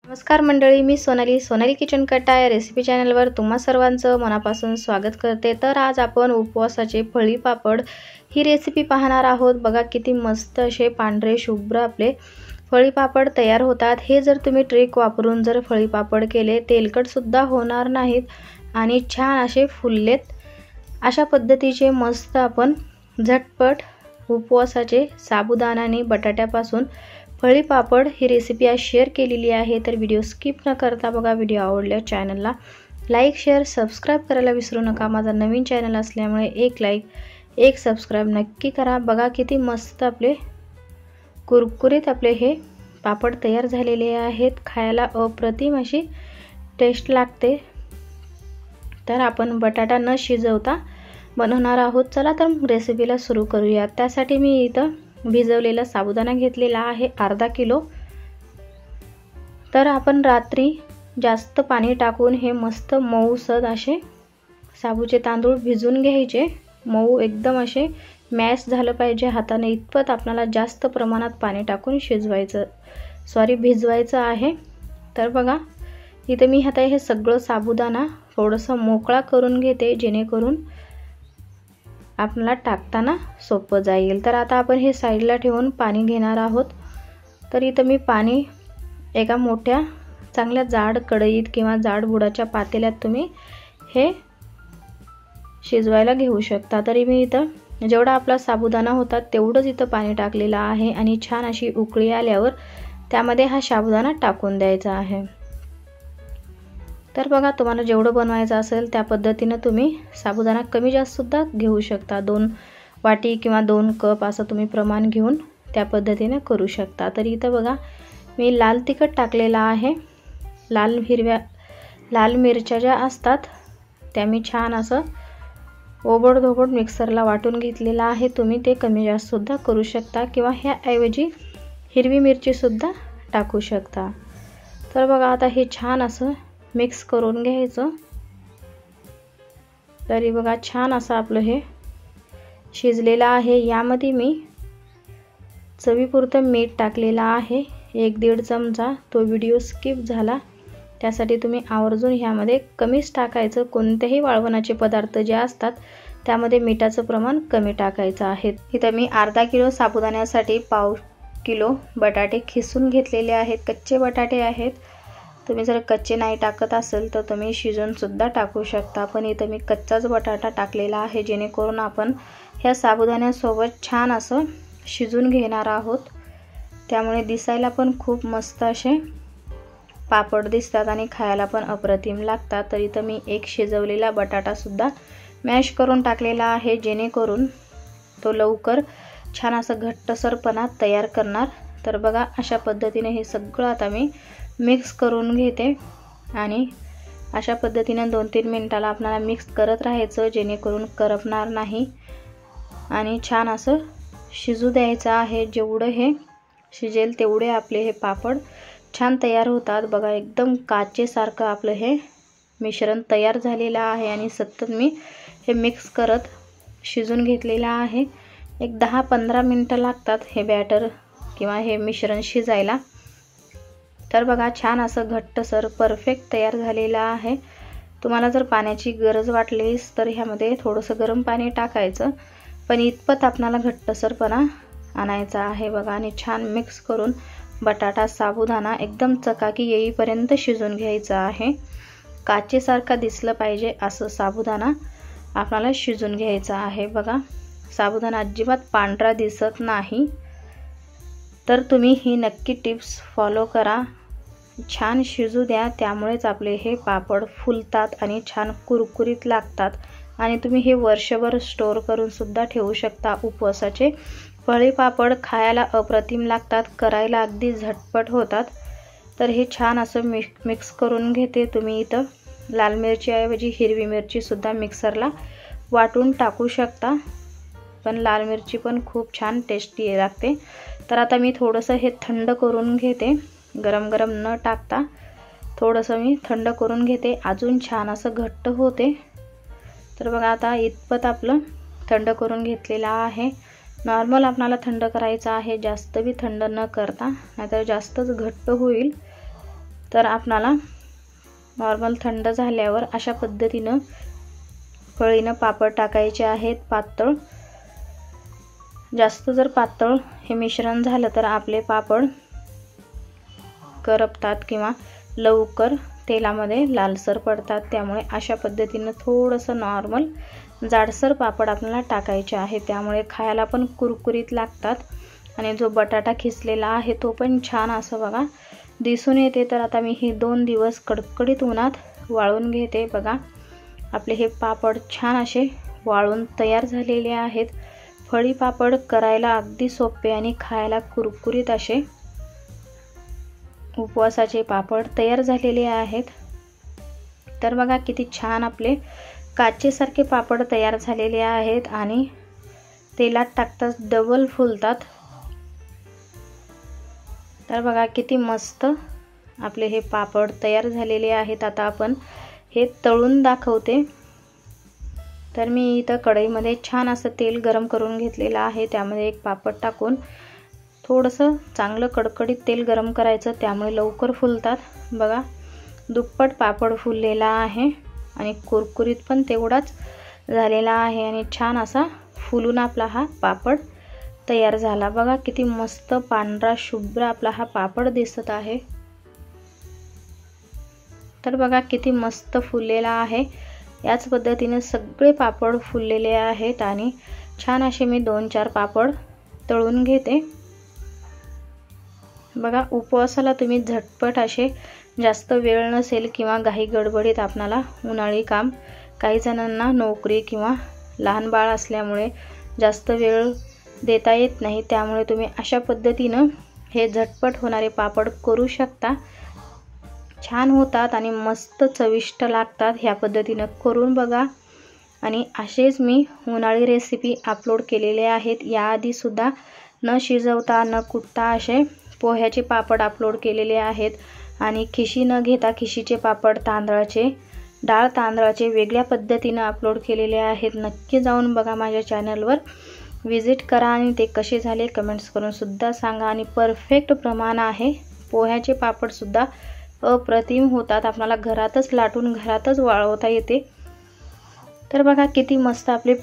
नमस्कार मंडळी, मी सोनाली किचन कट्टा या रेसिपी चॅनलवर तुम्हा सर्वांचं मनापासून स्वागत करते। तर आज आपण उपवासाचे फळी पापड ही रेसिपी पाहणार आहोत। बघा किती मस्त असे पांढरे शुभ्र आपले फळी पापड तयार होतात। हे जर तुम्ही ट्रिक वापरून जर फळी पापड केले तेलकट सुद्धा होणार नाहीत आणि छान असे फुललेत। अशा पद्धतीचे मस्त आपण झटपट उपवासाचे साबुदाणा आणि बटाट्यापासून फळी पापड ही रेसिपी आज शेअर केलेली आहे। तर व्हिडिओ स्किप न करता बघा। व्हिडिओ आवडल्यास चॅनलला लाईक शेअर सबस्क्राइब करायला विसरू नका। माझा नवीन चॅनल असल्यामुळे एक लाईक एक सबस्क्राइब नक्की करा। बघा किती मस्त आपले कुरकुरीत आपले हे पापड तयार झालेले आहेत। खायला अप्रतिम अशी टेस्ट लागते। तर आपण बटाटा न शिजवता बनवणार आहोत। चला तर रेसिपीला सुरू करूया। त्यासाठी मी इथं भिजवलेला साबुदाणा घेतलेला आहे अर्धा किलो। तर आपण रात्री जास्त पाणी टाकून हे मस्त मऊसद असे साबूचे तांदूळ भिजून घ्यायचे। मऊ एकदम असे मॅश झालं पाहिजे हाताने इतपत आपल्याला जास्त प्रमाणात पाणी टाकून भिजवायचं आहे। तर बघा इथे मी आता हे सगळं साबुदाणा थोडंसं मोकळा करून घेते जेणेकरून आपल्याला टाकताना सोपं जाईल। तर आता आपण हे साईडला ठेवून पाणी घेणार आहोत। तर इथं मी पाणी एका मोठ्या चांगल्या जाड कढईत किंवा जाड बुडाच्या पातेल्यात तुम्ही हे शिजवायला घेऊ शकता। तरी मी इथं जेवढा आपला साबुदाणा होता तेवढंच इथं पाणी टाकलेलं आहे आणि छान अशी उकळी आल्यावर त्यामध्ये हा साबुदाणा टाकून द्यायचा आहे। तर बघा तुम्हाला जेवढं बनवायचं असेल त्या पद्धतीने तुम्ही साबुदाणा कमी जास्त सुद्धा घेऊ शकता। 2 वाटी किंवा 2 कप असं तुम्ही प्रमाण घेऊन त्या पद्धतीने करू शकता। तर इथं बघा मी लाल तिखट टाकलेला आहे। लाल मिरच्या ज्या असतात त्या मी छान असं ओबडधोबड मिक्सरला वाटून घेतलेला आहे। तुम्ही ते कमी जास्त सुद्धा करू शकता किंवा ह्या ऐवजी हिरवी मिरची सुद्धा टाकू शकता। तर बघा आता हे छान असं मिक्स करून घ्यायचं। तरी बघा छान असं आपलं हे शिजलेलं आहे। यामध्ये मी चवीपुरतं मीठ टाकलेलं आहे 1-1.5 चमचा। तो व्हिडिओ स्किप झाला त्यासाठी तुम्ही आवर्जून ह्यामध्ये कमीच टाकायचं। कोणतेही वाळवणाचे पदार्थ जे असतात त्यामध्ये मिठाचं प्रमाण कमी टाकायचं आहे। इथं मी अर्धा किलो साबुदाण्यासाठी पाव किलो बटाटे खिसून घेतलेले आहेत। कच्चे बटाटे आहेत। तुम्ही जर कच्चे नाही टाकत असेल तर तुम्ही शिजवून सुद्धा टाकू शकता। पण इथं मी कच्चाच बटाटा टाकलेला आहे जेणेकरून आपण ह्या साबुदाण्यासोबत छान असं शिजून घेणार आहोत। त्यामुळे दिसायला पण खूप मस्त असे पापड दिसतात आणि खायला पण अप्रतिम लागतात। तर इथं मी एक शिजवलेला बटाटा सुद्धा मॅश करून टाकलेला आहे जेणेकरून तो लवकर छान असं घट्टसरपणा तयार करणार। तर बघा अशा पद्धतीने हे सगळं आता मी मिक्स करून घेते आणि अशा पद्धतीने 2-3 मिनिटाला आपल्याला मिक्स करत राहायचं जेणेकरून करपणार नाही आणि छान असं शिजू द्यायचं आहे। जेवढं हे शिजेल तेवढे आपले हे पापड छान तयार होतात। बघा एकदम काचेसारखं आपलं हे मिश्रण तयार झालेलं आहे आणि सतत मी हे मिक्स करत शिजून घेतलेलं आहे। एक 10-15 मिनिटं लागतात हे बॅटर किंवा हे मिश्रण शिजायला। तर बघा छान असं घट्टसर परफेक्ट तयार झालेलं आहे। तुम्हाला जर पाण्याची गरज वाटलीस तर ह्यामध्ये थोडंसं गरम पाणी टाकायचं। पण इतपत आपल्याला घट्टसरपणा आणायचा आहे। बघा आणि छान मिक्स करून बटाटा साबुदाणा एकदम चकाकी येईपर्यंत शिजून घ्यायचा आहे। काचेसारखा दिसलं पाहिजे असं साबुदाणा आपल्याला शिजून घ्यायचा आहे। बघा साबुदाणा अजिबात पांढरा दिसत नाही। तर तुम्ही ही नक्की टिप्स फॉलो करा। छान शिजू द्या त्यामुळेच आपले हे पापड फुलतात आणि छान कुरकुरीत लागतात आणि तुम्ही हे वर्षभर स्टोर करून सुद्धा ठेवू शकता। उपवासाचे फळी पापड खायला अप्रतिम लागतात, करायला अगदी झटपट होतात। तर हे छान असं मिक्स करून घेते। तुम्ही इथं लाल मिरची ऐवजी हिरवी मिरची सुद्धा मिक्सरला वाटून टाकू शकता। पण लाल मिरची पण खूप छान टेस्टी लागते। तर आता मी थोडंसं हे थंड करून घेते। गरम न टाकता थोडंसं मी थंड करून घेते। अजून छान असं घट्ट होते। तर बघा आता इतपत आपलं थंड करून घेतलेलं आहे। नॉर्मल आपल्याला थंड करायचं आहे, जास्त बी थंड न करता, नाहीतर जास्तच घट्ट होईल। तर आपणाला नॉर्मल थंड झाल्यावर अशा पद्धतीनं पळीनं पापड टाकायचे आहेत पातळ। जास्त जर पातळ हे मिश्रण झालं तर आपले पापड करपतात किंवा लवकर तेलामध्ये लालसर पडतात। त्यामुळे अशा पद्धतीनं थोडंसं नॉर्मल जाडसर पापड आपल्याला टाकायचे आहे, त्यामुळे खायला पण कुरकुरीत लागतात आणि जो बटाटा खिसलेला आहे तो पण छान असं बघा दिसून येते। तर आता मी हे 2 दिवस कडकडीत उन्हात वाळून घेते। बघा आपले हे पापड छान असे वाळून तयार झालेले आहेत। फळी पापड करायला अगदी सोपे आणि खायला कुरकुरीत असे उपवासाचे पापड तयार झालेले आहेत। तर बघा किती छान आपले काचेसारखे पापड तयार झालेले आहेत आणि तेलात टाकताच डबल फुलतात। तर बघा किती मस्त आपले हे पापड तयार झालेले आहेत। आता आपण हे तळून दाखवते। तर मी इथं कढईमध्ये छान असं तेल गरम करून घेतलेलं आहे, त्यामध्ये एक पापड टाकून थोडंसं चांगलं कडकडीत तेल गरम करायचं, त्यामुळे लवकर फुलतात। बघा दुप्पट पापड फुललेला आहे आणि कुरकुरीत पण तेवढाच झालेला आहे आणि छान असा फुलून आपला हा पापड तयार झाला। बघा किती मस्त पांढरा शुभ्र आपला हा पापड दिसत आहे। तर बघा किती मस्त फुललेला आहे। याच पद्धतीने सगळे पापड फुललेले आहेत आणि छान असे मी 2-4 पापड तळून घेते। बघा उपवासाला तुम्ही झटपट असे जास्त वेळ नसेल किंवा घाई गडबडीत आपणाला उन्हाळी काम, काही जणांना नोकरी किंवा लहान बाळ असल्यामुळे जास्त वेळ देता येत नाही, त्यामुळे तुम्ही अशा पद्धतीनं हे झटपट होणारे पापड करू शकता। छान होतात आणि मस्त चविष्ट लागतात। ह्या पद्धतीनं करून बघा आणि असेच मी उन्हाळी रेसिपी अपलोड केलेले आहेत। याआधी सुद्धा न शिजवता न कुटता असे पोह्याचे पापड अपलोड केलेले आहेत आणि खिशी न घेता खिशीचे पापड तांदळाचे, डाळ तांदळाचे वेगळ्या पद्धतीने अपलोड केलेले आहेत। नक्की जाऊन बघा, माझ्या चॅनलवर विजिट करा आणि ते कसे झाले कमेंट्स करून सुद्धा सांगा। आणि परफेक्ट प्रमाण आहे। पोह्याचे पापड सुद्धा अप्रतिम होतात, आपल्याला घरातच लाटून घरातच वाळवता येते। तर बघा किती मस्त आपले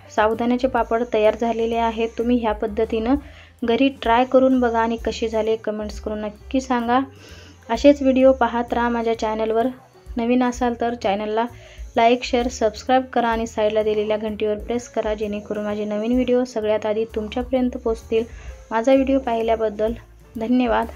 साबुदाण्याचे पापड तयार झालेले आहेत। तुम्ही ह्या पद्धतीनं घरी ट्राय करून बघा आणि कसे झाले कमेंट्स करून नक्की सांगा। असेच व्हिडिओ पाहत राहा माझ्या चॅनलवर। नवीन असाल तर चॅनलला लाईक, शेअर, सबस्क्राईब करा आणि साईडला दिलेल्या घंटीवर प्रेस करा, जेणेकरून माझे नवीन व्हिडिओ सगळ्यात आधी तुमच्यापर्यंत पोहोचतील। माझा व्हिडिओ पाहिल्याबद्दल धन्यवाद।